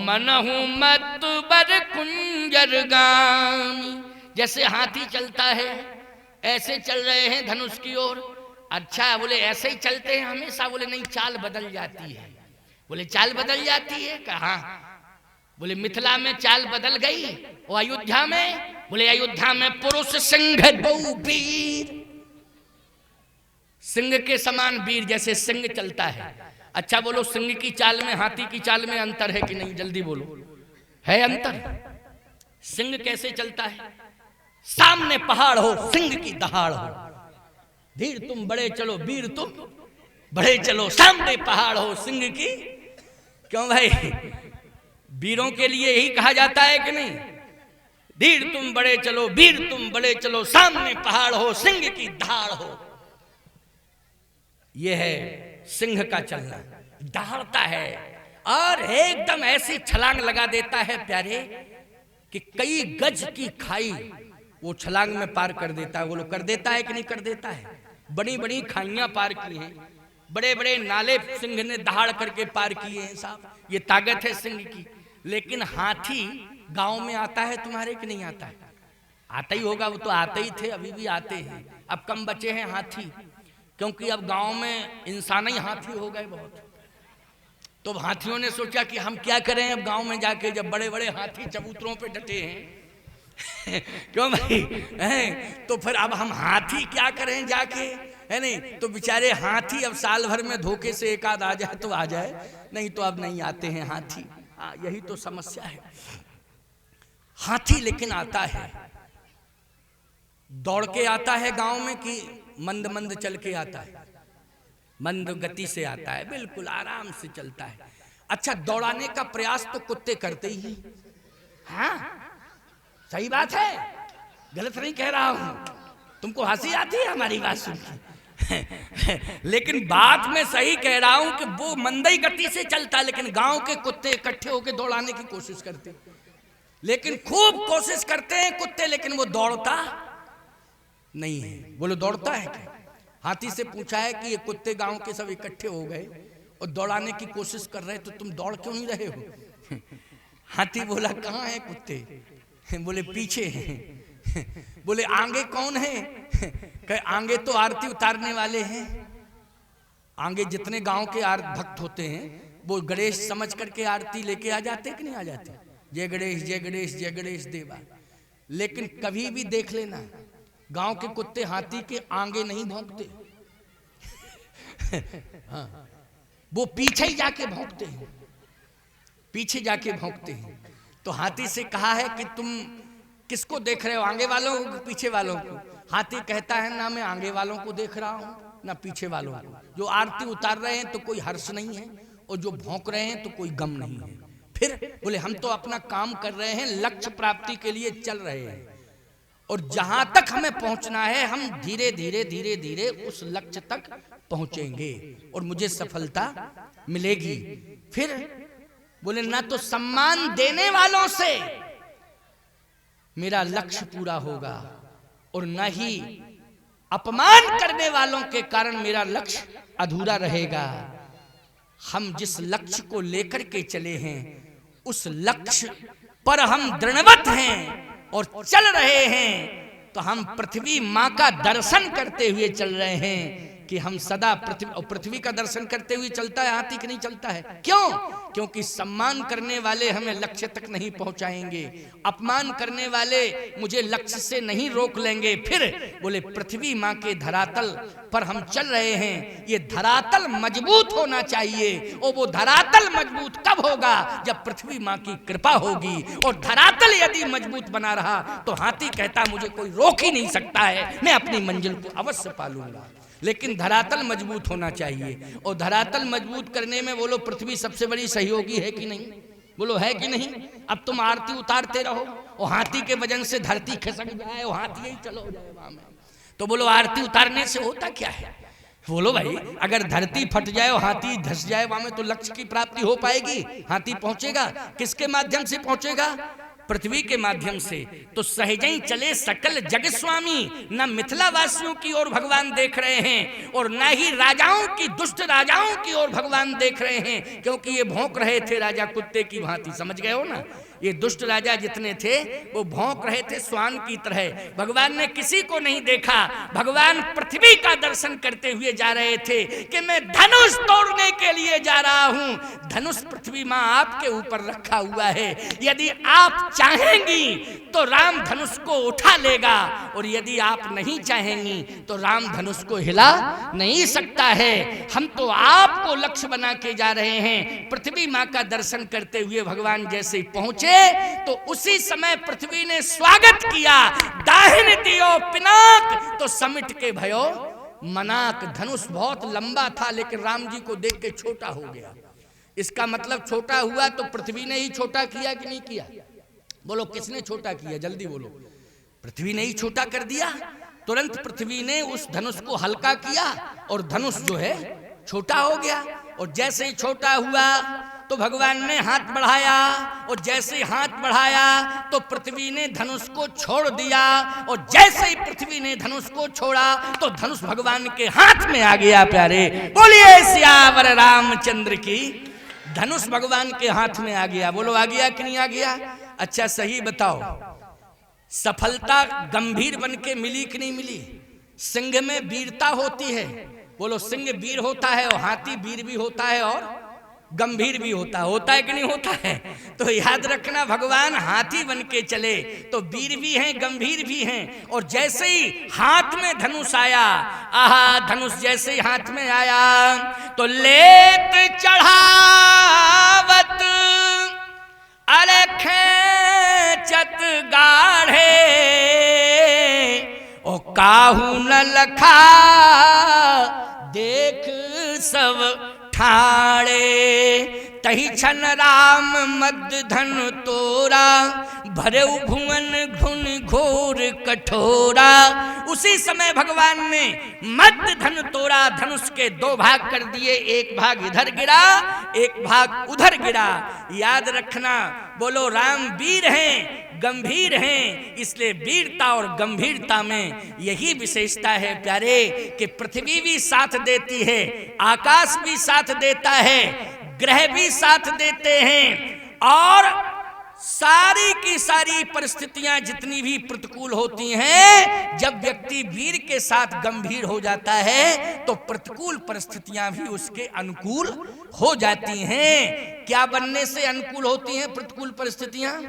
मनहु मत बर कुंजर गामी। जैसे हाथी चलता है ऐसे चल रहे हैं धनुष की ओर। अच्छा बोले ऐसे ही चलते हैं हमेशा? बोले नहीं, चाल बदल जाती है। बोले चाल बदल जाती है? कहा? बोले मिथिला में चाल बदल गई और अयोध्या में? बोले अयोध्या में पुरुष सिंह बहु वीर, सिंह के समान वीर जैसे सिंह चलता है। अच्छा बोलो सिंह की चाल में हाथी की चाल में अंतर है कि नहीं? जल्दी बोलो, है अंतर? सिंह कैसे चलता है? सामने पहाड़ हो सिंह की दहाड़ हो, धीर तुम बड़े चलो वीर तुम बड़े चलो, सामने पहाड़ हो सिंह की। क्यों भाई, वीरों के लिए यही कहा जाता है कि नहीं? धीर तुम बड़े चलो वीर तुम बड़े चलो, सामने पहाड़ हो सिंह की दहाड़ हो। यह है सिंह का चलना, दहाड़ता है और एकदम ऐसी छलांग लगा देता है प्यारे कि कई गज की खाई वो छलांग में पार कर देता है। वो लोग कर देता है कि नहीं कर देता है? बड़ी बड़ी खाइयां पार की हैं, बड़े बड़े नाले सिंह ने दहाड़ करके पार किए हैं साहब। ये ताकत है सिंह की। लेकिन हाथी गांव में आता है तुम्हारे कि नहीं आता है? आता ही होगा, वो तो आते ही थे, अभी भी आते हैं। अब कम बचे हैं हाथी, क्योंकि अब गांव में इंसान ही हाथी हो गए बहुत। तो हाथियों ने सोचा कि हम क्या करें अब गांव में जाके, जब बड़े बड़े हाथी चबूतरों पे डटे हैं क्यों भाई हैं? तो फिर अब हम हाथी क्या करें जाके, है नहीं? तो बेचारे हाथी अब साल भर में धोखे से एक आध आ जाए तो आ जाए, नहीं तो अब नहीं आते हैं हाथी। यही तो समस्या है। हाथी लेकिन आता है, दौड़ के आता है गांव में कि मंद मंद चल के आता है? मंद गति से आता है, बिल्कुल आराम से चलता है। अच्छा दौड़ाने का प्रयास तो कुत्ते करते ही। हाँ सही बात है, गलत नहीं कह रहा हूं। तुमको हंसी आती है हमारी बात सुन के लेकिन बात मैं सही कह रहा हूं कि वो मंदी गति से चलता है, लेकिन गांव के कुत्ते इकट्ठे होकर दौड़ाने की कोशिश करते, लेकिन खूब कोशिश करते हैं कुत्ते, लेकिन वो दौड़ता नहीं है। बोलो दौड़ता है क्या? हाथी से पूछा है कि ये कुत्ते गांव के सब इकट्ठे हो गए और दौड़ाने की कोशिश कर रहे, तो तुम दौड़ क्यों नहीं रहे हो? हाथी बोला कहाँ है कुत्ते? बोले पीछे हैं। बोले आगे कौन है? कहे आगे तो आरती उतारने वाले हैं। आगे जितने गांव के भक्त होते हैं वो गणेश समझ करके आरती लेके आ जाते कि नहीं आ जाते? जय गणेश जय गणेश जय गणेश देवा। लेकिन कभी भी देख लेना गांव के कुत्ते हाथी के आगे नहीं भौंकते हाँ, वो पीछे ही जाके भौंकते हैं, पीछे जाके भौंकते हैं। तो हाथी से कहा है कि तुम किसको देख रहे हो, आगे वालों को पीछे वालों को? हाथी कहता है ना मैं आगे वालों को देख रहा हूं ना पीछे वालों को। जो आरती उतार रहे हैं तो कोई हर्ष नहीं है, और जो भौंक रहे हैं तो कोई गम नहीं है। फिर बोले हम तो अपना काम कर रहे हैं, लक्ष्य प्राप्ति के लिए चल रहे हैं, और जहां तक हमें पहुंचना है हम धीरे धीरे धीरे धीरे उस लक्ष्य तक पहुंचेंगे और मुझे सफलता मिलेगी। फिर बोले ना तो सम्मान देने वालों से मेरा लक्ष्य पूरा होगा, और न ही अपमान करने वालों के कारण मेरा लक्ष्य अधूरा रहेगा। हम जिस लक्ष्य को लेकर के चले हैं उस लक्ष्य पर हम दृढ़वत हैं और चल रहे हैं, तो हम पृथ्वी माँ का दर्शन करते हुए चल रहे हैं कि हम सदा पृथ्वी का दर्शन करते हुए चलता है हाथी कि नहीं चलता है? क्यों? क्योंकि सम्मान करने वाले हमें लक्ष्य तक नहीं पहुंचाएंगे, अपमान करने वाले मुझे लक्ष्य से नहीं रोक लेंगे। फिर बोले पृथ्वी माँ के धरातल पर हम चल रहे हैं, ये धरातल मजबूत होना चाहिए, और वो धरातल मजबूत कब होगा? जब पृथ्वी माँ की कृपा होगी। और धरातल यदि मजबूत बना रहा तो हाथी कहता मुझे कोई रोक ही नहीं सकता है, मैं अपनी मंजिल को अवश्य पालूंगा। लेकिन धरातल मजबूत होना चाहिए, और धरातल मजबूत करने में बोलो पृथ्वी सबसे बड़ी सहयोगी है कि नहीं? बोलो है कि नहीं? अब तुम आरती उतारते रहो और हाथी के वजन से धरती खिसक जाए और हाथी ही चलो जाए वहां में, तो बोलो आरती उतारने से होता क्या है? बोलो भाई अगर धरती फट जाए और हाथी धस जाए वहां में, तो लक्ष्य की प्राप्ति हो पाएगी? हाथी पहुंचेगा किसके माध्यम से पहुंचेगा? पृथ्वी के माध्यम से, तो सहजई चले सकल जग स्वामी। न मिथिला वासियों की ओर भगवान देख रहे हैं और न ही राजाओं की, दुष्ट राजाओं की ओर भगवान देख रहे हैं, क्योंकि ये भौंक रहे थे राजा कुत्ते की भांति। समझ गए हो ना, ये दुष्ट राजा जितने थे वो भौंक रहे थे श्वान की तरह। भगवान ने किसी को नहीं देखा, भगवान पृथ्वी का दर्शन करते हुए जा रहे थे कि मैं धनुष तोड़ने के लिए जा रहा हूं। धनुष पृथ्वी मां आपके ऊपर रखा हुआ है, यदि आप चाहेंगी तो राम धनुष को उठा लेगा, और यदि आप नहीं चाहेंगी तो राम धनुष को हिला नहीं सकता है। हम तो आपको लक्ष्य बना के जा रहे हैं। पृथ्वी मां का दर्शन करते हुए भगवान जैसे ही पहुंचे तो उसी समय पृथ्वी ने स्वागत किया। दाहिने दियो पिनाक तो समिट के भयो मनाक। धनुष बहुत लंबा था लेकिन राम जी को देख के छोटा हो गया। इसका मतलब छोटा हुआ तो पृथ्वी ने ही छोटा किया कि नहीं किया? बोलो किसने छोटा किया, जल्दी बोलो। पृथ्वी ने ही छोटा कर दिया। तुरंत पृथ्वी ने उस धनुष को हल्का किया और धनुष जो है छोटा हो गया। और जैसे ही छोटा हुआ तो भगवान ने हाथ बढ़ाया, और जैसे ही हाथ बढ़ाया तो पृथ्वी ने धनुष को छोड़ दिया, और जैसे ही पृथ्वी ने धनुष को छोड़ा तो धनुष भगवान के हाथ में आ गया। प्यारे बोलिए सियावर रामचंद्र की। धनुष भगवान के हाथ में आ गया। बोलो आ गया कि नहीं आ गया? अच्छा सही बताओ, सफलता गंभीर बन के मिली कि नहीं मिली? सिंह में वीरता होती है। बोलो सिंह वीर होता है और हाथी वीर भी होता है और गंभीर भी होता है कि नहीं होता है? तो याद रखना, भगवान हाथी बन के चले तो वीर भी हैं गंभीर भी हैं। और जैसे ही हाथ में धनुष आया, आहा धनुष जैसे ही हाथ में आया तो लेत चढ़ावत अरे खेचत गाढ़े, ओ काहू न लखा देख सब ठाड़े। तही छन राम मद धन तोरा, भरे भुवन घुन घोर कठोरा। उसी समय भगवान ने मद धन तोरा, धनुष के दो भाग कर दिए। एक भाग इधर गिरा, एक भाग उधर गिरा। याद रखना, बोलो राम वीर हैं गंभीर हैं, इसलिए वीरता और गंभीरता में यही विशेषता है प्यारे कि पृथ्वी भी साथ देती है, आकाश भी साथ देता है, ग्रह भी साथ देते हैं, और सारी की सारी परिस्थितियां जितनी भी प्रतिकूल होती हैं, जब व्यक्ति वीर के साथ गंभीर हो जाता है तो प्रतिकूल परिस्थितियां भी उसके अनुकूल हो जाती हैं। क्या बनने से अनुकूल होती हैं प्रतिकूल परिस्थितियां?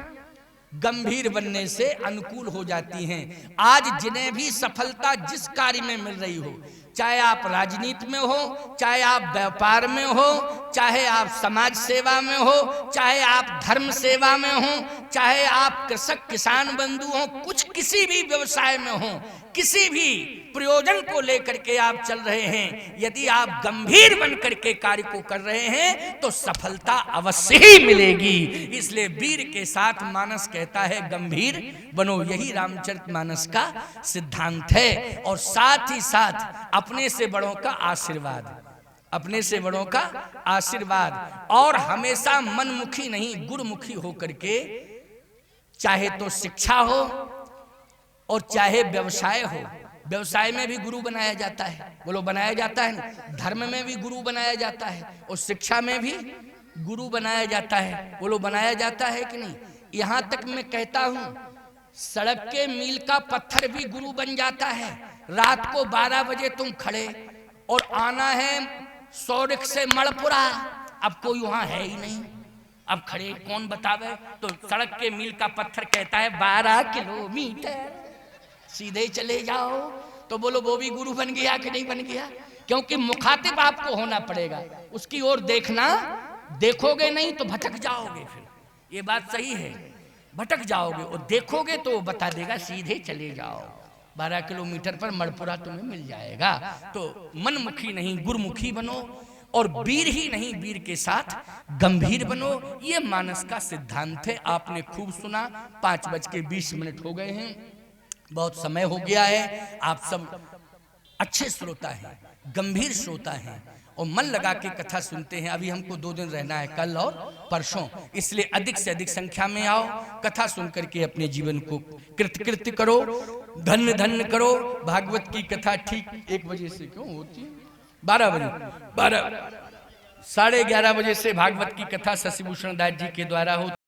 गंभीर बनने से अनुकूल हो जाती हैं। आज जिन्हें भी सफलता जिस कार्य में मिल रही हो, चाहे आप राजनीति में हो, चाहे आप व्यापार में हो, चाहे आप समाज सेवा में हो, चाहे आप धर्म सेवा में हो, चाहे आप कृषक किसान बंधु हो, कुछ किसी भी व्यवसाय में हो, किसी भी प्रयोजन को लेकर के आप चल रहे हैं, यदि आप गंभीर बन करके कार्य को कर रहे हैं तो सफलता अवश्य ही मिलेगी। इसलिए वीर के साथ मानस कहता है गंभीर बनो, यही रामचरितमानस का सिद्धांत है। और साथ ही साथ अपने से बड़ों का आशीर्वाद, अपने से बड़ों का आशीर्वाद, और हमेशा मनमुखी नहीं गुरुमुखी होकर के, चाहे तो शिक्षा हो और चाहे व्यवसाय हो। व्यवसाय में भी गुरु बनाया जाता है, बोलो बनाया जाता है ना। धर्म में भी गुरु बनाया जाता है और शिक्षा में भी गुरु बनाया जाता है, बोलो बनाया जाता है कि नहीं। यहाँ तक मैं कहता हूँ सड़क के मील का पत्थर भी गुरु बन जाता है। रात को 12 बजे तुम खड़े और आना है सौरिक से मणपुरा, अब कोई वहां है ही नहीं, अब खड़े कौन बतावे, तो सड़क के मील का पत्थर कहता है 12 किलोमीटर सीधे चले जाओ। तो बोलो वो भी गुरु बन गया कि नहीं बन गया? क्योंकि मुखातिब आपको होना पड़ेगा, उसकी ओर देखना, देखोगे नहीं तो भटक जाओगे। फिर ये बात सही है, भटक जाओगे, और देखोगे तो वो बता देगा सीधे चले जाओ, 12 किलोमीटर पर मणपुरा तुम्हें मिल जाएगा। तो मनमुखी नहीं गुरुमुखी बनो, और वीर ही नहीं वीर के साथ गंभीर बनो, ये मानस का सिद्धांत है। आपने खूब सुना, 5:20 हो गए हैं, बहुत समय हो गया है। आप सब अच्छे श्रोता हैं, गंभीर श्रोता हैं, और मन लगा के कथा सुनते हैं। अभी हमको 2 दिन रहना है, कल और परसों, इसलिए अधिक से अधिक संख्या में आओ, कथा सुन करके अपने जीवन को कृतकृत्य करो, धन्य धन्य करो। भागवत की कथा ठीक 1 बजे से क्यों होती है, 12 बजे, 12 साढ़े 11 बजे से भागवत की कथा शशिभूषण दास जी के द्वारा होती